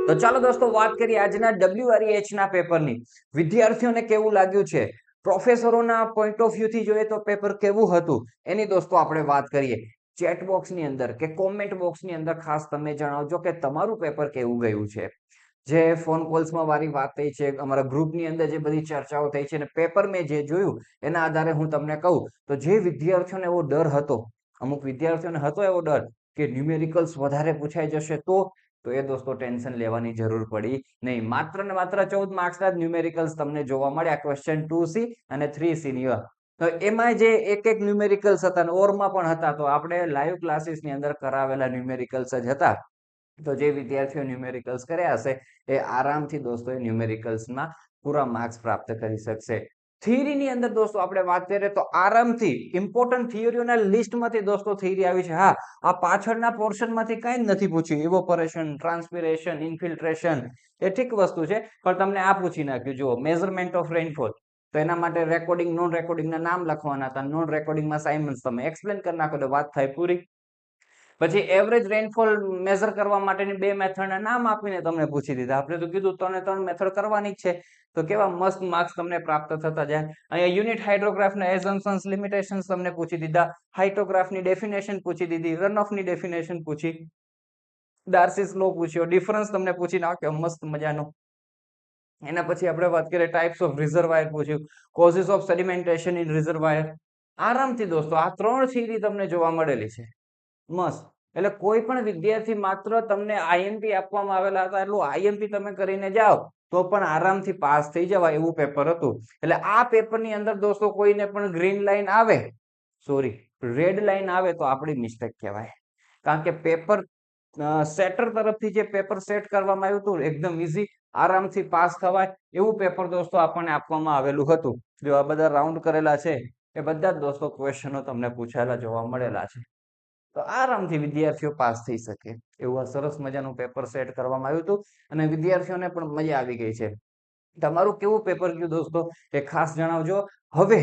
તો ચાલો દોસ્તો વાત કરીએ આજના WREH ના પેપરની. વિદ્યાર્થીઓને કેવું લાગ્યું છે, પ્રોફેસરોના પોઈન્ટ ઓફ વ્યૂ થી જોઈએ તો પેપર કેવું હતું એની દોસ્તો આપણે વાત કરીએ. ચેટ બોક્સ ની અંદર કે કોમેન્ટ બોક્સ ની અંદર ખાસ તમે જણાવજો કે તમારું પેપર કેવું ગયું છે. જે ફોન કોલ્સમાં મારી વાત થઈ છે, અમારા ગ્રુપની અંદર જે બધી ચર્ચાઓ થઈ છે અને પેપર મેં જે જોયું એના આધારે હું તમને કહું તો જે વિદ્યાર્થીઓને એવો ડર હતો, અમુક વિદ્યાર્થીઓને હતો એવો ડર કે ન્યુમેરિકલ્સ વધારે પૂછાઈ જશે તો એ દોસ્તો ટેન્શન લેવાની જરૂર પડી નહીં. માત્ર ને માત્ર 14 માર્ક્સના જ ન્યુમેરિકલ્સ તમને જોવા મળ્યા ક્વેશ્ચન 2C અને 3C ની. તો એમાં જે એક એક ન્યુમેરિકલ્સ હતા અને ઓરમાં પણ હતા, તો આપણે લાઈવ ક્લાસીસ ની અંદર કરાવેલા ન્યુમેરિકલ્સ જ હતા. તો જે વિદ્યાર્થીઓ ન્યુમેરિકલ્સ કર્યા હશે એ આરામથી દોસ્તો એ ન્યુમેરિકલ્સમાં પૂરા માર્ક્સ પ્રાપ્ત કરી શકશે. થિયરીની અંદર દોસ્તો આપણે વાત કરીએ તો આરામથી ઇમ્પોર્ટન્ટ થિયરીઓના લિસ્ટમાંથી દોસ્તો થિયરી આવી છે. હા, આ પાછળના પોર્શનમાંથી કંઈ જ નથી પૂછ્યું. ઇવોપરેશન, ટ્રાન્સપિરેશન, ઇન્ફિલ્ટ્રેશન એ ઠીક વસ્તુ છે, પણ તમને આ પૂછી નાખ્યું. જુઓ, મેઝરમેન્ટ ઓફ રેનફોલ, તો એના માટે રેકોર્ડિંગ નોન રેકોર્ડિંગના નામ લખવાના હતા. નોન રેકોર્ડિંગમાં સાયમન્સ તમે એક્સપ્લેન કરી નાખો તો વાત થાય પૂરી. પછી એવરેજ રેનફોલ મેઝર કરવા માટેની બે મેથડના નામ આપીને તમને પૂછી દીધા. આપણે તો કીધું ત્રણ મેથડ કરવાની જ છે, તો કેવા મસ્ત માર્ક્સ તમને પ્રાપ્ત થતા જાય. અહીંયા યુનિટ હાઇડ્રોગ્રાફના એઝમ્પશન્સ, લિમિટેશન્સ તમને પૂછી દીધા. હાઇડ્રોગ્રાફની ડેફિનેશન પૂછી દીધી. રન ઓફની ડેફિનેશન પૂછી. ડાર્સીસ લો પૂછ્યો. ડિફરન્સ તમને પૂછી નાખ્યો મસ્ત મજાનો. એના પછી આપણે વાત કરીએ ટાઇપ્સ ઓફ રિઝર્વાયર પૂછ્યું. Causes of sedimentation in reservoir. આરામથી દોસ્તો આ 3 થિયરી તમને જોવા મળેલી છે. મસ્ત. એટલે કોઈ પણ વિદ્યાર્થી માત્ર તમને આઈએમપી આપવામાં આવેલા હતા એટલું આઈએમપી તમે કરીને જાઓ તો પણ આરામથી પાસ થઈ જવાય એવું પેપર હતું. એટલે આ પેપરની અંદર દોસ્તો કોઈને પણ ગ્રીન લાઈન આવે, સોરી, રેડ લાઈન આવે તો આપણી મિસ્ટેક કહેવાય. કારણ કે પેપર સેટર તરફથી જે પેપર સેટ કરવામાં આવ્યું હતું એકદમ ઈઝી, આરામથી પાસ થવાય એવું પેપર દોસ્તો આપણને આપવામાં આવેલું હતું. જો આ બધા રાઉન્ડ કરેલા છે એ બધા જ દોસ્તો ક્વેશ્ચનો તમને પૂછાયેલા જોવા મળેલા છે. તો આરામથી વિદ્યાર્થીઓ પાસ થઈ શકે એવું આ સરસ મજાનું પેપર સેટ કરવામાં આવ્યું હતું અને વિદ્યાર્થીઓને પણ મજા આવી ગઈ છે. તમારું કેવું પેપર ગયું દોસ્તો એ ખાસ જણાવજો. હવે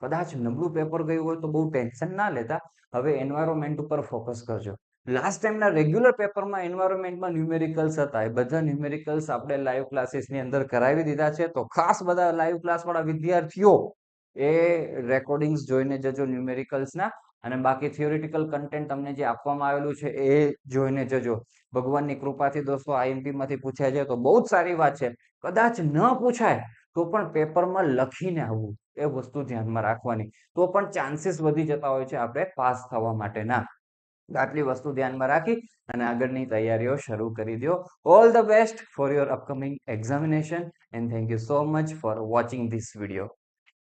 કદાચ નબળું પેપર ગયું હોય તો બહુ ટેન્શન ના લેતા. હવે એન્વાયરમેન્ટ ઉપર ફોકસ કરજો. લાસ્ટ ટાઈમના રેગ્યુલર પેપરમાં એન્વાયરમેન્ટમાં ન્યુમેરિકલ્સ હતા, એ બધા ન્યુમેરિકલ્સ આપણે લાઈવ ક્લાસીસની અંદર કરાવી દીધા છે. તો ખાસ બધા લાઈવ ક્લાસ વાળા વિદ્યાર્થીઓ એ રેકોર્ડિંગ્સ જોઈને જજો ન્યુમેરિકલ્સના, અને બાકી થિયોરિટિકલ કન્ટેન્ટ તમને જે આપવામાં આવેલું છે એ જોઈને જજો. ભગવાનની કૃપાથી દોસ્તો આઈએમપી માંથી પૂછાય જાય તો બહુ જ સારી વાત છે. કદાચ ન પૂછાય તો પણ પેપરમાં લખીને આવવું એ વસ્તુ ધ્યાનમાં રાખવાની, તો પણ ચાન્સીસ વધી જતા હોય છે આપણે પાસ થવા માટેના. આટલી વસ્તુ ધ્યાનમાં રાખી અને આગળની તૈયારીઓ શરૂ કરી દો. All the best for your upcoming examination and thank you so much for watching this video.